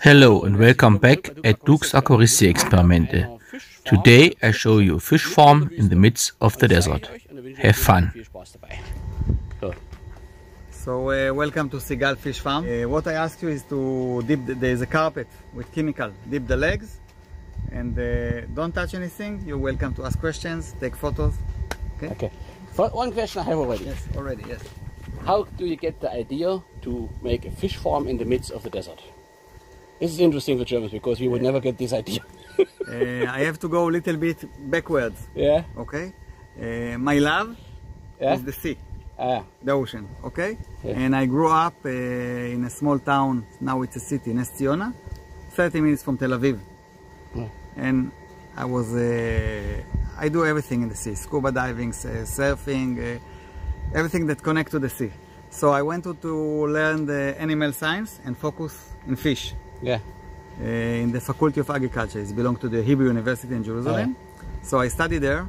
Hello and welcome back at Duke's Aquaristik Experimente. Today I show you a fish farm in the midst of the desert. Have fun! So welcome to Seagull Fish Farm. What I ask you is to dip, there's a carpet with chemical, dip the legs and don't touch anything. You're welcome to ask questions, take photos. Okay. One question I have already. Yes, already, yes. How do you get the idea to make a fish farm in the midst of the desert? This is interesting for Germans because we would never get this idea. I have to go a little bit backwards. Yeah. Okay. My love is the sea, the ocean. Okay. Yeah. And I grew up in a small town. Now it's a city, Nes Ziona, 30 minutes from Tel Aviv. Yeah. And I do everything in the sea: scuba diving, surfing, everything that connects to the sea. So I went to learn the animal science and focus in fish. Yeah. In the Faculty of Agriculture. It belongs to the Hebrew University in Jerusalem. So I studied there,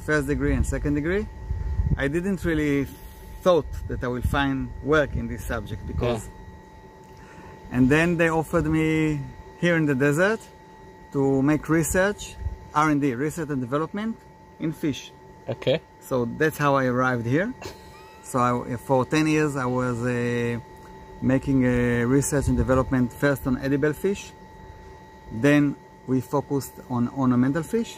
first degree and second degree. I didn't really thought that I will find work in this subject because... And then they offered me here in the desert to make research, R&D, research and development in fish. Okay. So that's how I arrived here. So for 10 years I was making research and development first on edible fish. Then we focused on ornamental fish.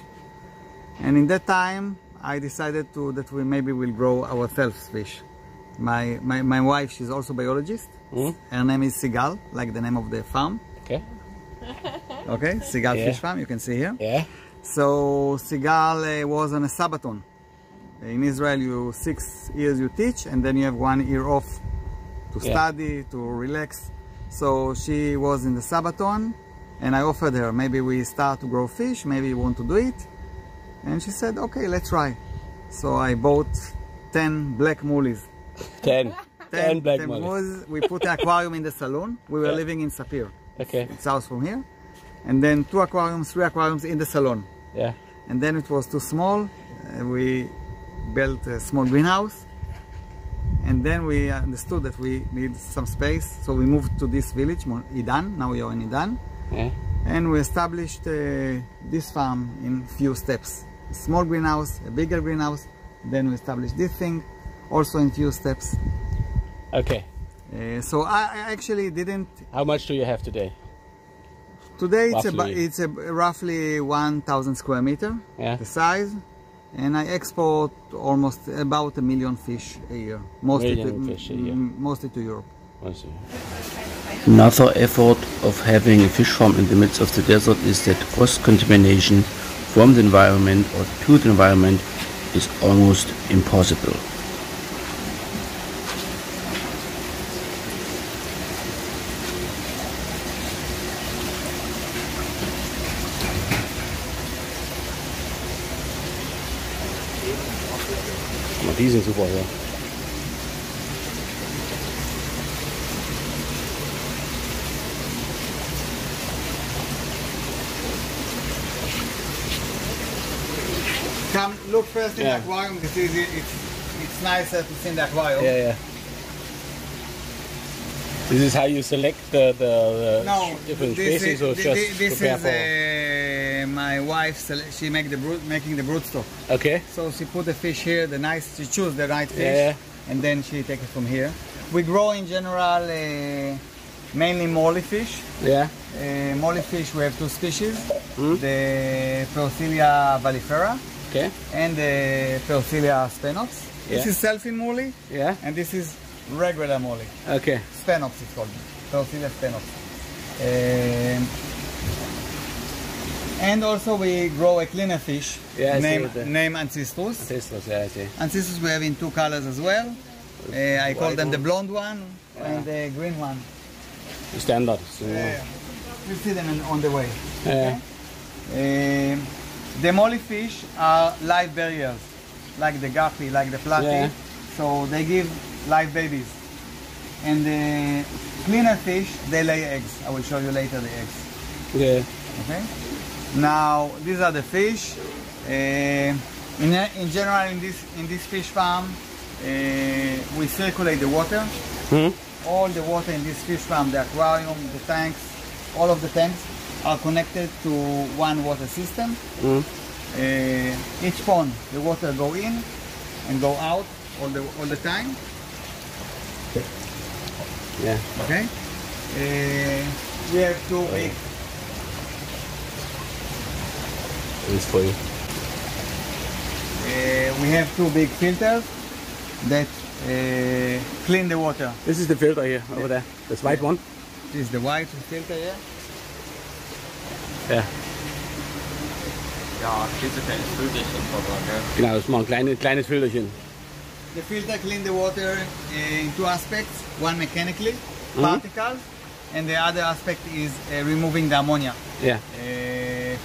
And in that time I decided that we maybe will grow ourselves fish. My wife, she's also a biologist. Her name is Seagull, like the name of the farm. Okay. Okay, Seagull Fish Farm, you can see here. Yeah. So Seagull was on a Sabaton. In Israel, 6 years you teach, and then you have 1 year off to study, to relax. So she was in the Sabaton, and I offered her, maybe we start to grow fish, maybe you want to do it. And she said, okay, let's try. So I bought 10 black mollies. 10 black mollies. We put the aquarium in the salon. We were living in Sapir. Okay. It's south from here. And then 2 aquariums, 3 aquariums in the salon. Yeah. And then it was too small. We built a small greenhouse. And then we understood that we need some space. So we moved to this village, Idan. Now we are in Idan. Yeah. And we established this farm in few steps. A small greenhouse, a bigger greenhouse. Then we established this thing, also in few steps. Okay. So I actually didn't... How much do you have today? Today it's roughly 1,000 square meter, the size. And I export almost about 1 million fish a year. Mostly to Europe. Another effort of having a fish farm in the midst of the desert is that cross-contamination from the environment or to the environment is almost impossible. Die sind super, ja. Come look first in the aquarium. It's nicer to see in the aquarium. Yeah, yeah. This is how you select the different species, or just prepare for? My wife, she making the broodstock. Okay. So she put the fish here, she choose the right fish, and then she take it from here. We grow in general mainly molly fish. Yeah. Molly fish, we have 2 species, the Percilia valifera and the Percilia spenops. This is Sailfin Mollie, and this is regular molly. Okay. Spenops it's called. Percilia spenops. And also we grow a cleaner fish named Ancestros. Ancestros, yeah, I see. Ancestros we have in 2 colors as well. I call them the blonde one and the green one. Standard. You'll see them on the way. The molly fish are live barriers, like the guppy, like the platy. So they give live babies. And the cleaner fish, they lay eggs. I will show you later the eggs. Okay. Okay. Now these are the fish. In general, in this fish farm, we circulate the water. All the water in this fish farm, the aquarium, the tanks, all of the tanks are connected to one water system. Each pond, the water go in and go out all the time. Yeah. Okay. We have two big. It's for you. We have two big filters that clean the water. This is the filter here, over there. This white one. This is the white filter here. Ja. Ja, klitzekleines Filterchen verbaut, ja. Genau, das ist mal ein kleines Filterchen. The filter clean the water in two aspects. One mechanically, particles, and the other aspect is removing the ammonia. Yeah.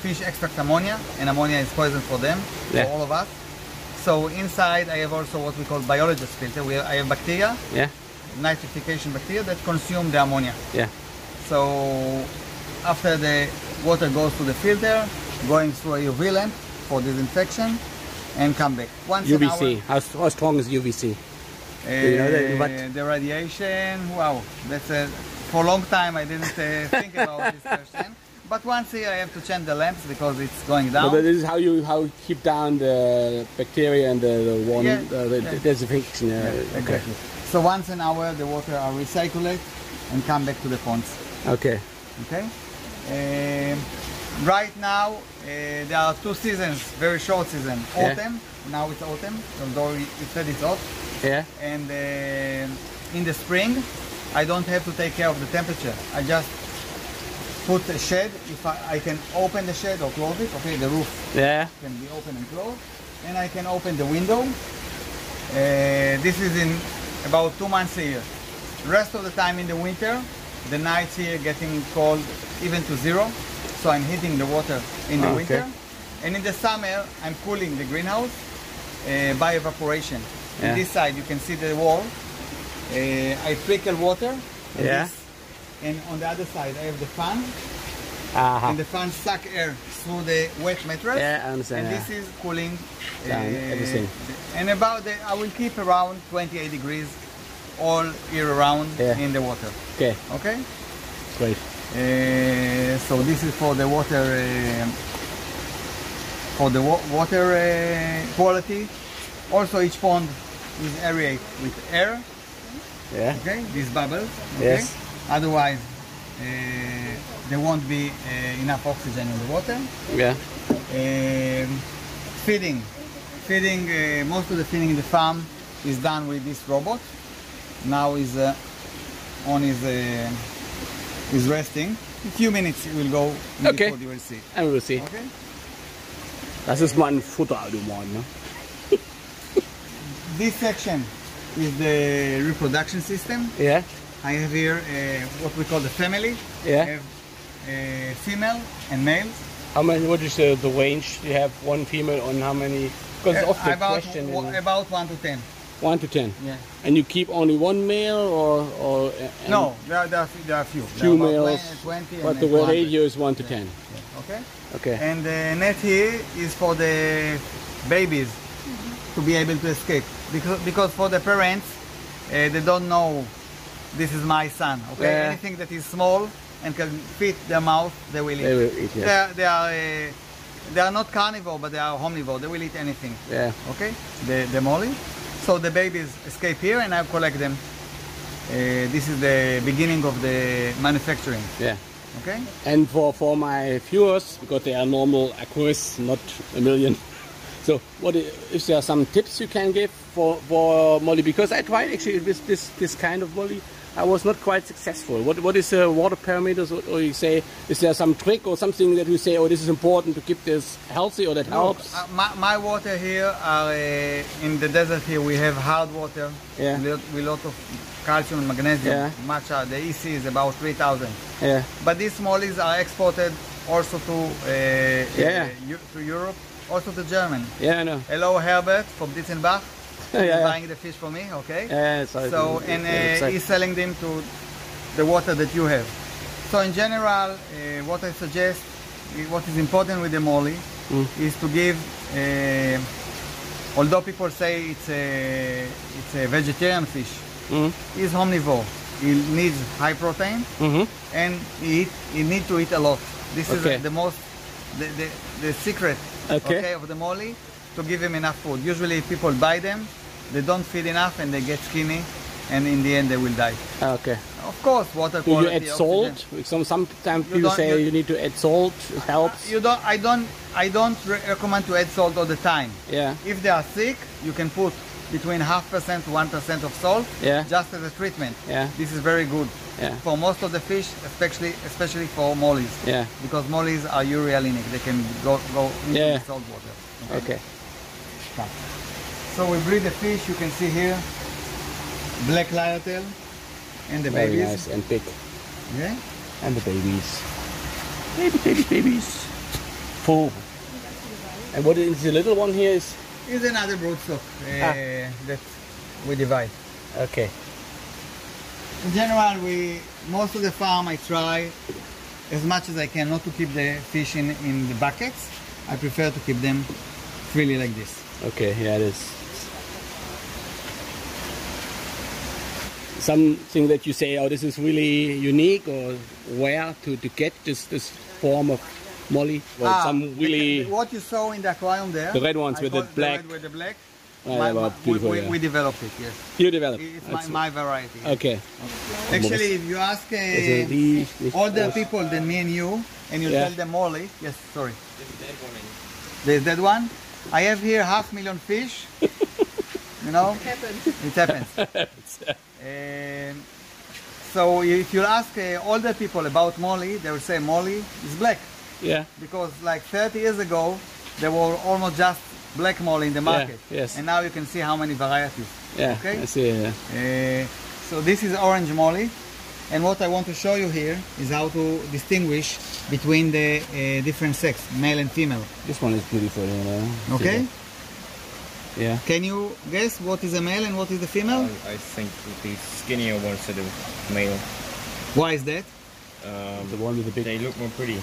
Fish extract ammonia, and ammonia is poison for them, Yeah. for all of us. So inside I have also what we call biologist filter. I have bacteria, Yeah. nitrification bacteria that consume the ammonia. Yeah. So after the water goes to the filter, going through a UV lamp for disinfection, and come back. Once an UVC. How strong is UVC? hour, you know what? the radiation, wow, that's for a long time I didn't think about this question. But once a year I have to change the lamps because it's going down. But this is how you keep down the bacteria and the desinfection. Yeah, exactly. So once an hour the water are recycled and come back to the ponds. Okay. Okay. Right now there are two seasons, very short season. Yeah. Autumn. Now it's autumn, although it said it's hot. Yeah. And in the spring, I don't have to take care of the temperature. I just put a shed. If I can open the shed or close it, okay, the roof Yeah. can be open and closed, and I can open the window. This is in about 2 months a year. Rest of the time in the winter, the nights here getting cold even to zero, so I'm heating the water in the winter. And in the summer, I'm cooling the greenhouse by evaporation. Yeah. On this side, you can see the wall. I trickle water. Like Yeah. this. And on the other side, I have the fan. Aha. And the fan suck air through the wet mattress. Yeah, I understand. And yeah. this is cooling. Down everything. And I will keep around 28 degrees all year round Yeah. in the water. Okay. Okay? Great. So this is for the water quality. Also, each pond is aerated with air. Yeah. Okay, these bubbles. Okay? Yes. Otherwise, there won't be enough oxygen in the water. Yeah. Feeding. Most of the feeding in the farm is done with this robot. Now is resting. In a few minutes it will go. Okay. You will see. And we will see. Okay. Das ist mal ein Futterautomat, ne? This section is the reproduction system. Yeah. I have here what we call the family. Yeah. I have female and males. How many? What is the range? You have one female on how many? Because often the question. About 1 to 10. 1 to 10. Yeah. And you keep only one male, or No, there are few. few There are about males. 20 But and the 200. ratio is 1 to 10. Yeah. Okay. Okay. And the net here is for the babies to be able to escape, because for the parents they don't know this is my son. Okay. Yeah. Anything that is small and can fit their mouth, they will eat. They will eat. Yeah. They are not carnivore, but they are omnivore. They will eat anything. Yeah. Okay. The molly. So the babies escape here, and I collect them. This is the beginning of the manufacturing. Yeah. Okay. And for my viewers, because they are normal aquarists, not a million. So, is there some tips you can give for molly? Because I tried actually with this kind of molly, I was not quite successful. What is the water parameters, or you say, is there some trick or something that you say, oh, this is important to keep this healthy, or that helps? My water here are in the desert here. We have hard water. Yeah. With a lot of calcium and magnesium. Yeah. Much the EC is about 3,000. Yeah. But these mollies are exported also to to Europe, also to Germany. Yeah, I know. Hello, Herbert from Ditzenbach. Yeah, He's yeah. buying the fish for me. Okay. Yeah, So he's selling them to the water that you have. So in general, what I suggest, what is important with the molly, is to give. Although people say it's a vegetarian fish, it's omnivore. he needs high protein, and he needs to eat a lot. This is the secret of the molly, to give him enough food. Usually people buy them, they don't feed enough and they get skinny, and in the end they will die. Okay. Of course, water quality. Do you add salt? Sometimes people say you need to add salt. It helps. I don't recommend to add salt all the time. Yeah. If they are sick, you can put between 0.5% to 1% of salt. Yeah. Just as a treatment. Yeah. This is very good. Yeah. For most of the fish, especially for mollies. Yeah. Because mollies are urealinic. They can go into the salt water. Okay. So we breed the fish. You can see here, black lyre-tail, and the very babies. Nice and big. Yeah. And the babies. Babies. Full. And what is the little one here? Is another broodstock that we divide. Okay. In general, most of the farm I try as much as I can not to keep the fish in the buckets. I prefer to keep them freely like this. Okay, yeah, it is. Something that you say, oh, this is really unique or rare to get this form of molly? Well, some really... What you saw in the aquarium there. The red ones with the black. With the black. We developed it, yes. You developed it? It's my variety. Okay. Actually, if you ask older people than me and you tell them molly, yes, sorry. There's that one. I have here 500,000 fish. You know? It happens. So if you ask older people about molly, they will say molly is black. Yeah. Because like 30 years ago, there were almost just black molly in the market. Yeah, yes. And now you can see how many varieties. Yeah, okay? I see. Yeah. So this is orange molly. And what I want to show you here is how to distinguish between the different sex, male and female. This one is beautiful, you know. Okay? Yeah. Can you guess what is a male and what is the female? I think the skinnier ones are the male. Why is that? The one with the big... They look more pretty.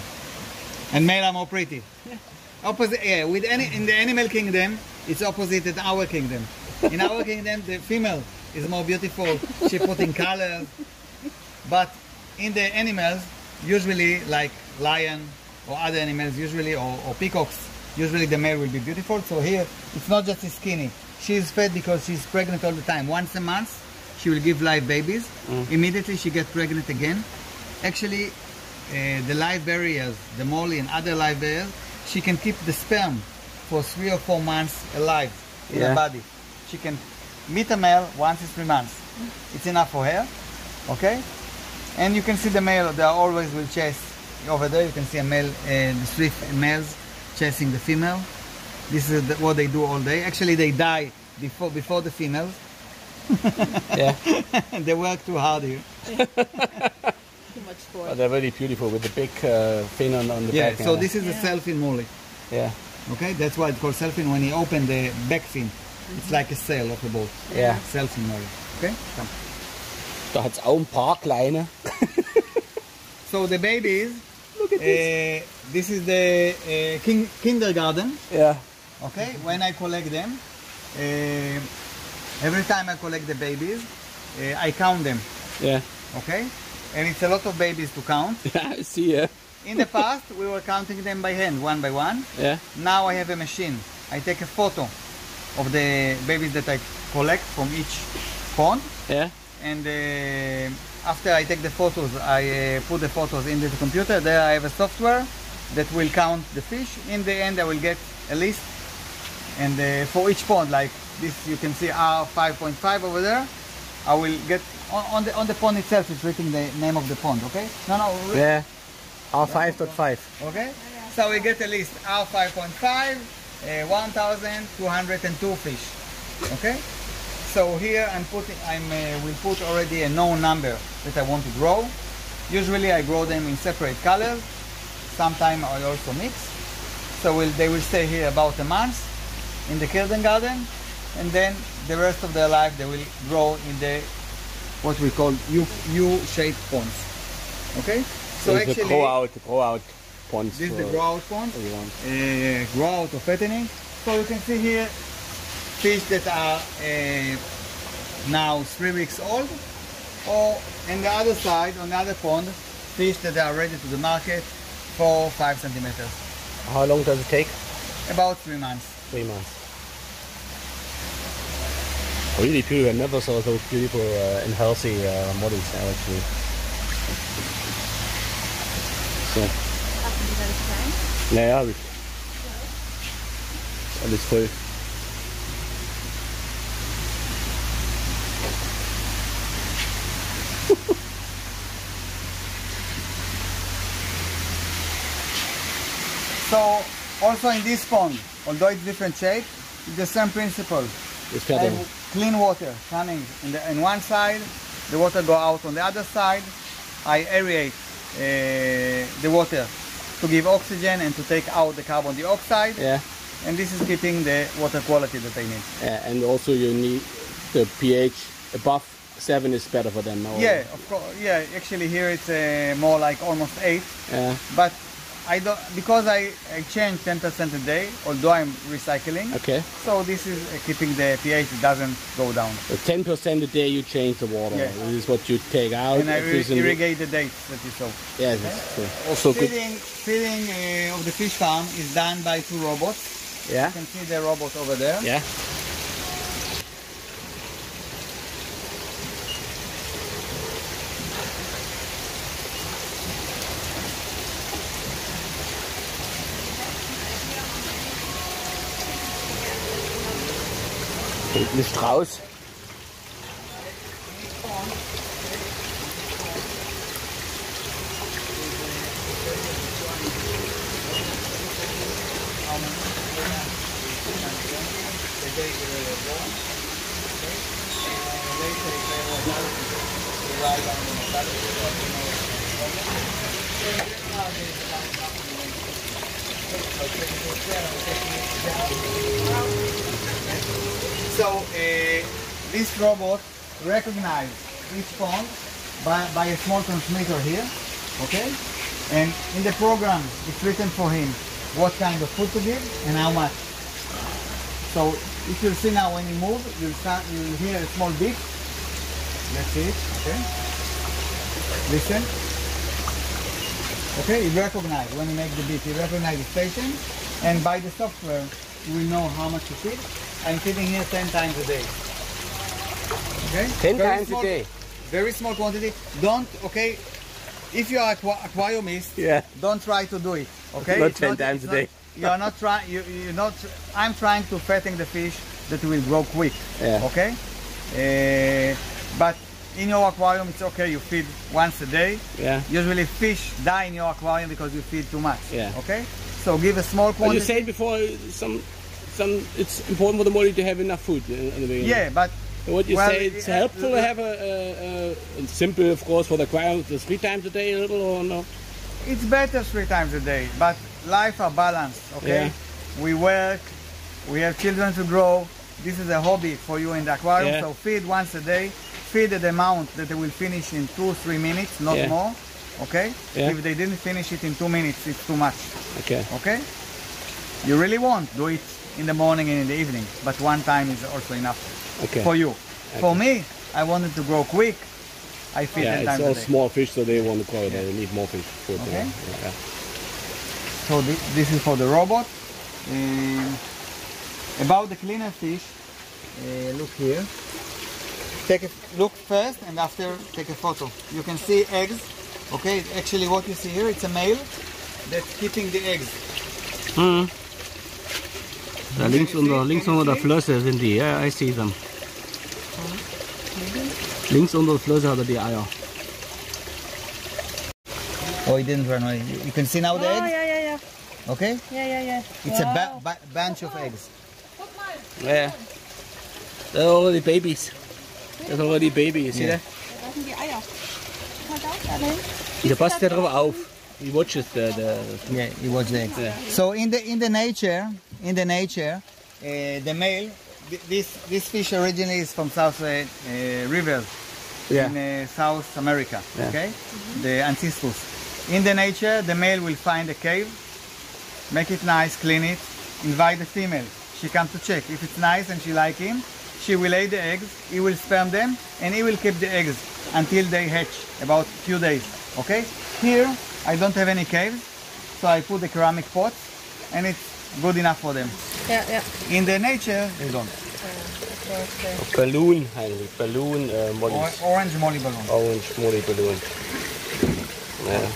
And male are more pretty. Yeah. Opposite, yeah. In the animal kingdom, it's opposite in our kingdom. In our kingdom, the female is more beautiful. She put in colors. But in the animals, usually like lion or other animals, usually or peacocks, usually the male will be beautiful. So here, it's not just skinny. She's fed because she's pregnant all the time. Once a month, she will give live babies. Immediately, she gets pregnant again. Actually, the live barriers, the molly and other live barriers, she can keep the sperm for 3 or 4 months alive in her body. She can meet a male once in 3 months. It's enough for her, okay? And you can see the male, they always will chase. Over there you can see a male, the 3 males chasing the female. This is what they do all day. Actually they die before the females. Yeah. They work too hard here. Oh, they're really beautiful with the big fin on the back. Yeah, so this is a Sailfin molly. Yeah. Okay, that's why it's called Sailfin. When you open the back fin, it's like a sail of a boat. Yeah. Sailfin molly. Okay, come. Da hat's auch ein paar kleine. So the babies, look at this is the kindergarten. Yeah. Okay, when I collect them, every time I collect the babies, I count them. Yeah. Okay, and it's a lot of babies to count. Yeah, I see. Yeah. In the past, we were counting them by hand, one by one. Yeah. Now I have a machine. I take a photo of the babies that I collect from each pond. Yeah. And after I take the photos, I put the photos into the computer. There I have a software that will count the fish. In the end, I will get a list. And for each pond, like this, you can see R5.5 over there. I will get on the pond itself. It's written the name of the pond. Okay? No. Yeah. R5.5. Okay. So we get a list R5.5, 1,202 fish. Okay. So here we'll put already a known number that I want to grow. Usually I grow them in separate colors. Sometimes I also mix. So they will stay here about a month in the kindergarten, and then the rest of their life they will grow in the what we call U-shaped ponds. Okay. So actually the grow out ponds. This is the grow out ponds. Grow out or fattening. So you can see here fish that are now 3 weeks old, or on the other side, on the other pond, fish that are ready to the market, 4 or 5 centimeters. How long does it take? About 3 months. 3 months. Really beautiful. I never saw so beautiful and healthy mollies actually. So. Lassen Sie das klein? Naja, habe ich. Alles voll. So also in this pond, although it's different shape, it's the same principle. It's I have clean water coming in one side, the water go out on the other side. I aerate the water to give oxygen and to take out the carbon dioxide. Yeah. And this is keeping the water quality that they need. Yeah, and also you need the pH above 7 is better for them. Or... Yeah, of course. Yeah, actually here it's more like almost 8. Yeah. But I don't, because I change 10% a day, although I'm recycling. Okay. So this is keeping the pH, it doesn't go down. So 10% a day you change the water. Yeah. This is what you take out. And I irrigate the dates that you saw. Yeah, that's true. Also good. Feeding of the fish farm is done by 2 robots. Yeah. You can see the robot over there. Yeah. Eine Strauß. So this robot recognizes each pond by a small transmitter here, okay? And in the program, it's written for him what kind of food to give and how much. So if you see now when you move, you'll hear a small beep. Let's see it, okay? Listen. Okay, it recognizes when you make the beep, it recognizes the station, and by the software, you will know how much to feed. I'm feeding here 10 times a day. Okay? 10 times a day? Very small quantity. Don't, okay, if you are aquariumist, Yeah. don't try to do it. Okay? Not It's 10 times a day. You are not trying, you're not, I'm trying to fatten the fish that will grow quick. Yeah. Okay? But in your aquarium, it's okay, you feed once a day. Yeah. Usually fish die in your aquarium because you feed too much. Yeah. Okay? So give a small But quantity. you said before it's important for the molly to have enough food in the beginning. Yeah, but What you well, say, it's helpful to have a simple, of course, for the aquarium, 3 times a day a little or no? it's better 3 times a day, but life are balanced, okay? Yeah. We work, we have children to grow. This is a hobby for you in the aquarium, Yeah. so feed once a day. Feed at the amount that they will finish in 2-3 minutes, not Yeah. more, okay? Yeah. If they didn't finish it in 2 minutes, it's too much, Okay. okay? You really won't do it in the morning and in the evening, but 1 time is also enough Okay. for you. For me, I wanted to grow quick. I feed Yeah, 10 it's times all a day. small fish, so they want to grow. They need more fish. Food, Okay. Yeah. So this is for the robot. About the cleaner fish, look here. Look first and after take a photo. You can see eggs. Okay, actually what you see here, it's a male that's keeping the eggs. Mhm. Da links unter der Flosse sind die. Yeah, I see them. Links unter der Flosse hat er die Eier. Oh, it didn't run away. You can see now the eggs. yeah. Okay, Yeah. it's a bunch of eggs. Yeah. They're already babies. There's already babies. See Yeah. that? Das sind die Eier. Mal da, dahin. Da passt ja drauf auf. He watches the Yeah, it was the eggs. Yeah. So in the nature, the male, this fish originally is from South rivers Yeah. in South America. Yeah. Okay, the ancestors. In the nature, the male will find a cave, make it nice, clean it, invite the female. She comes to check if it's nice and she like him. She will lay the eggs. He will sperm them, and he will keep the eggs until they hatch, about few days. Okay. Here I don't have any caves, so I put the ceramic pots, and it's good enough for them. Ja, ja. In the nature, they don't. Balloon eigentlich. Balloon mollies. Orange molly balloon. Orange molly balloon. Yeah.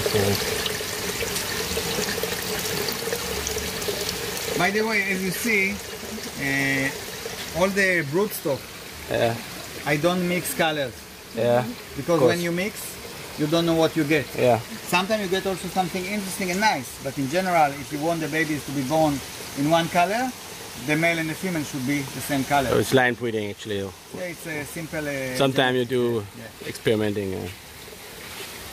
Okay. By the way, as you see, all the broodstock, Yeah. I don't mix colors. Yeah. Because when you mix, you don't know what you get. Yeah. Sometimes you get also something interesting and nice, but in general, if you want the babies to be born in one color, the male and the female should be the same color. So it's line breeding actually. Yeah, it's a simple... Sometimes you do experimenting.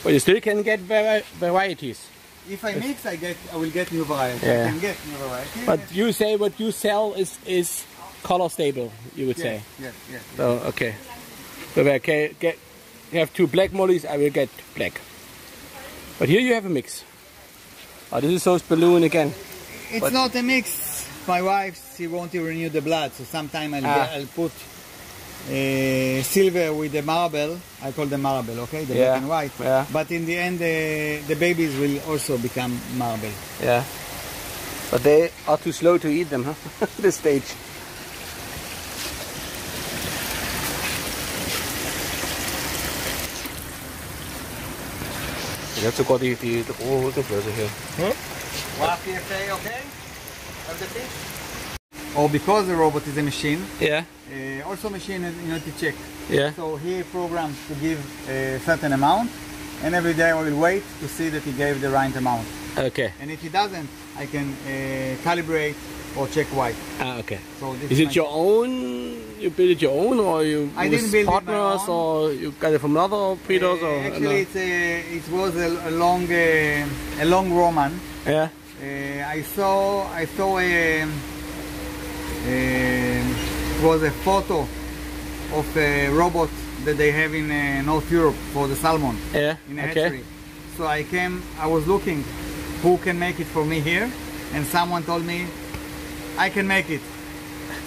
But you still can get varieties. If I mix, I will get new varieties. Yeah. I can get new varieties. But you say what you sell is color stable, you would say. Yes, yes. So, okay. So if I you have two black mollies, I will get black. But here you have a mix. Oh, this is those balloon again. It's not a mix. My wife, she wants to renew the blood, so sometime I'll put silver with the marble. I call them marble, okay? The black and white. Yeah. But in the end, the babies will also become marble. Yeah. But they are too slow to eat them, huh? This stage. Ich habe sogar die rohe Rückenflosse hier. What PFA, okay? Of the fish? Or because the robot is a machine, Yeah. also machine you need to check. Yeah. So he programmed to give a certain amount, and every day I will wait to see that he gave the right amount. Okay. And if he doesn't, I can calibrate or check why. Ah, okay. So this Is it your own? You build it your own, or you I use didn't build it my partners, own. or you got it from other breeders? Or Actually, it was a long roman. yeah. I saw it was a photo of a robot that they have in North Europe for the salmon. Yeah. In a Okay. hatchery. So I was looking who can make it for me here, and someone told me I can make it.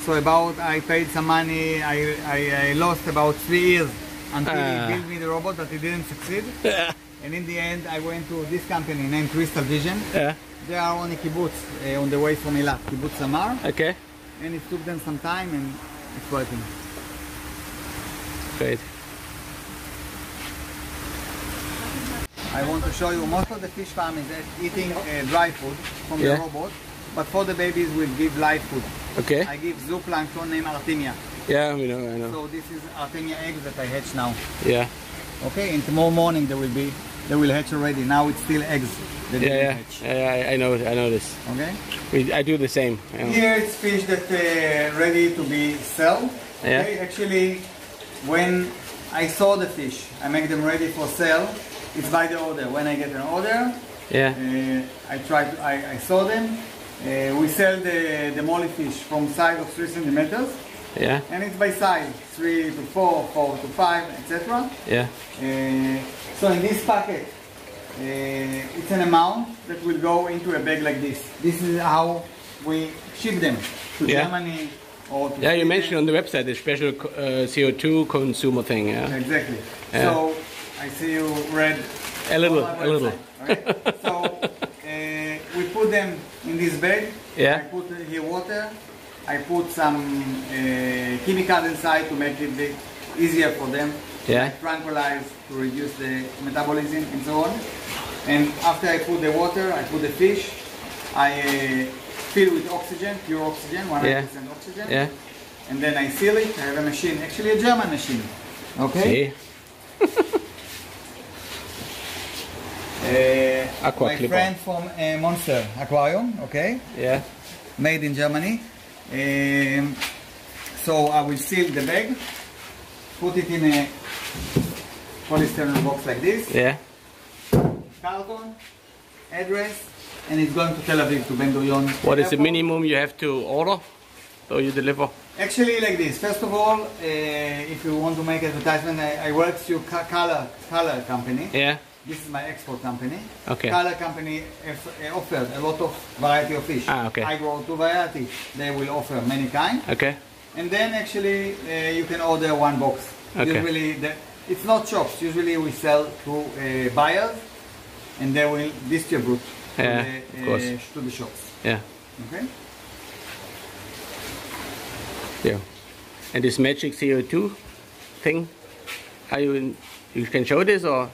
So I paid some money. I lost about 3 years until he built me the robot, but he didn't succeed. Yeah. And in the end, I went to this company named Crystal Vision. Yeah. They are on a kibbutz on the way from Eilat, kibbutz Samar, Okay. and it took them some time, and it's working. Great. I want to show you most of the fish farm is eating dry food from the robot, but for the babies we'll give live food. Okay. I give zooplankton named Artemia. Yeah, I know. So this is Artemia eggs that I hatch now. Yeah. Okay, and tomorrow morning they will hatch already. Now it's still eggs that they will hatch. Yeah, I know this. Okay. I do the same. Yeah. Here it's fish that ready to be sold. Okay? Yeah. Actually, when I saw the fish, I make them ready for sale. It's by the order. When I get an order, I saw them. We sell the molly fish from size of 3 centimeters. Yeah. And it's by size, 3 to 4, 4 to 5, etc. Yeah. So in this packet, it's an amount that will go into a bag like this. This is how we ship them to Germany or to you mentioned on the website the special CO2 consumer thing. Yeah. Exactly. Yeah. So I see you read a little. Right? So we put them in this bag. Yeah. I put here water. I put some chemicals inside to make it easier for them. Yeah. Like tranquilize to reduce the metabolism and so on. And after I put the water, I put the fish. I fill with oxygen, pure oxygen, 100% oxygen. Yeah. And then I seal it. I have a machine, actually a German machine. Okay. My friend from Monster Aquarium, okay? Yeah. Made in Germany. So I will seal the bag, put it in a polystyrene box like this. Yeah. Carton, address, and it's going to Tel Aviv, to Ben Gurion. What is the minimum you have to order so you deliver? Actually like this. First of all, if you want to make advertisement, I work through Color company. Yeah. This is my export company. Okay. Color company offered a lot of variety of fish. Ah, okay. I grow 2 varieties. They will offer many kinds. Okay. And then actually you can order one box. Okay. Usually it's not shops. Usually we sell to buyers, and they will distribute to the shops. Yeah. Okay. Yeah. And this magic CO2 thing, are you can show this, or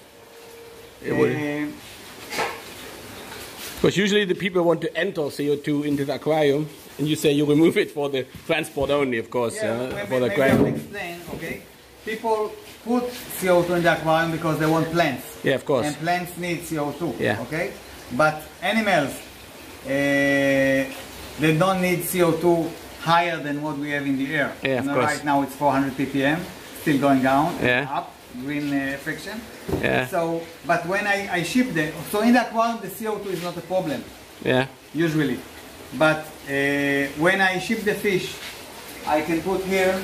because usually the people want to enter CO2 into the aquarium, and you say you remove it for the transport only, of course, for the aquarium. Explain, okay. People put CO2 in the aquarium because they want plants. Yeah, of course. And plants need CO2. Yeah. Okay. But animals, they don't need CO2 higher than what we have in the air. Yeah, of course. Right now it's 400 ppm, still going down, up, green friction. Yeah. So, but when I ship them, so in the aquarium the CO2 is not a problem. Yeah. Usually. But when I ship the fish, I can put here,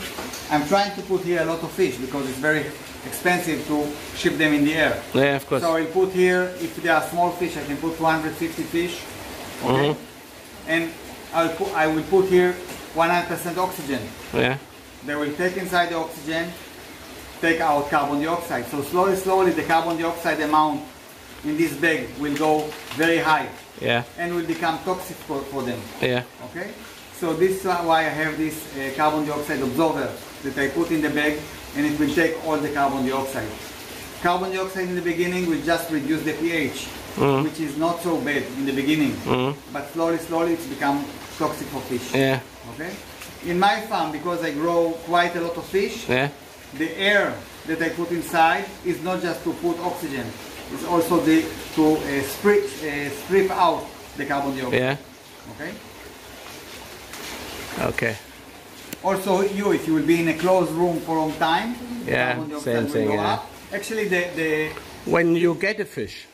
I'm trying to put here a lot of fish because it's very expensive to ship them in the air. Yeah, of course. So I'll put here, if they are small fish, I can put 250 fish. Okay. And I will put here 100% oxygen. Yeah. They will take inside the oxygen, take out carbon dioxide. So slowly the carbon dioxide amount in this bag will go very high. Yeah. And will become toxic for them. Yeah. Okay. So this is why I have this carbon dioxide absorber that I put in the bag, and it will take all the carbon dioxide. Carbon dioxide in the beginning will just reduce the pH, which is not so bad in the beginning. But slowly it's become toxic for fish. Yeah. Okay. In my farm, because I grow quite a lot of fish, Yeah. the air that I put inside is not just to put oxygen. It's also to strip out the carbon dioxide. Yeah. Okay. Okay. Also, if you will be in a closed room for a long time, Yeah, carbon dioxide same will thing, go yeah. up. Actually, the When you get a fish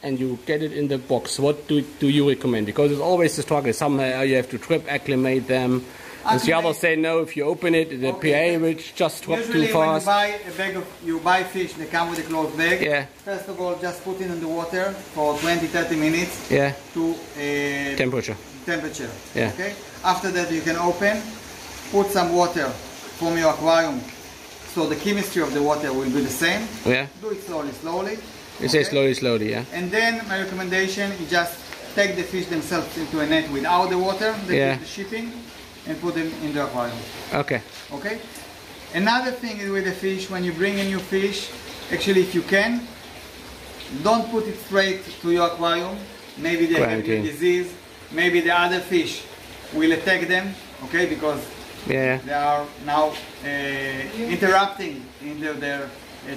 and you get it in the box, what do you recommend? Because it's always a struggle. Somehow you have to acclimate them. And the others say no, if you open it, the pH will just drop too usually fast. when you buy fish, they come with a closed bag. Yeah. First of all, just put it in the water for 20-30 minutes Yeah. to Temperature. Yeah. Okay. After that, you can open, put some water from your aquarium, so the chemistry of the water will be the same. Yeah. Do it slowly. You say slowly, yeah. And then my recommendation is just take the fish themselves into a net without the water, the shipping, and put them in the aquarium. Okay. Okay. Another thing is with the fish, when you bring a new fish, actually if you can, don't put it straight to your aquarium. Maybe they have a disease. Maybe the other fish will attack them. Okay, because they are now interrupting in their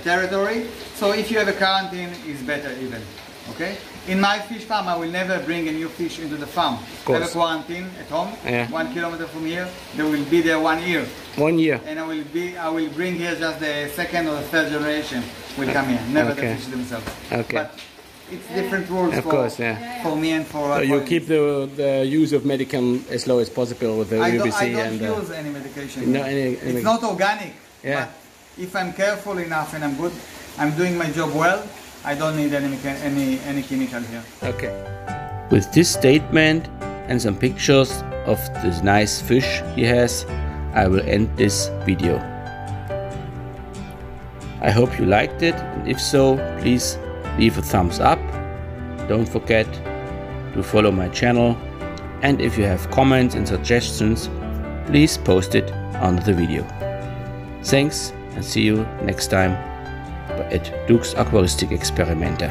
territory. So if you have a quarantine, it's better even. Okay. In my fish farm, I will never bring a new fish into the farm. I have a quarantine at home, 1 kilometer from here. They will be there 1 year. 1 year. And I will bring here just the second or the third generation will come here, never the fish themselves. Okay. But it's different rules for me and for so you keep the use of medicine as low as possible with the UVC. I don't use any medication. No, it's not organic. Yeah. But if I'm careful enough and I'm good, I'm doing my job well, I don't need any chemical here. Okay. With this statement and some pictures of this nice fish he has, I will end this video. I hope you liked it, and if so, please leave a thumbs up. Don't forget to follow my channel, and if you have comments and suggestions, please post it under the video. Thanks, and see you next time at Duke's Aquaristik Experimente.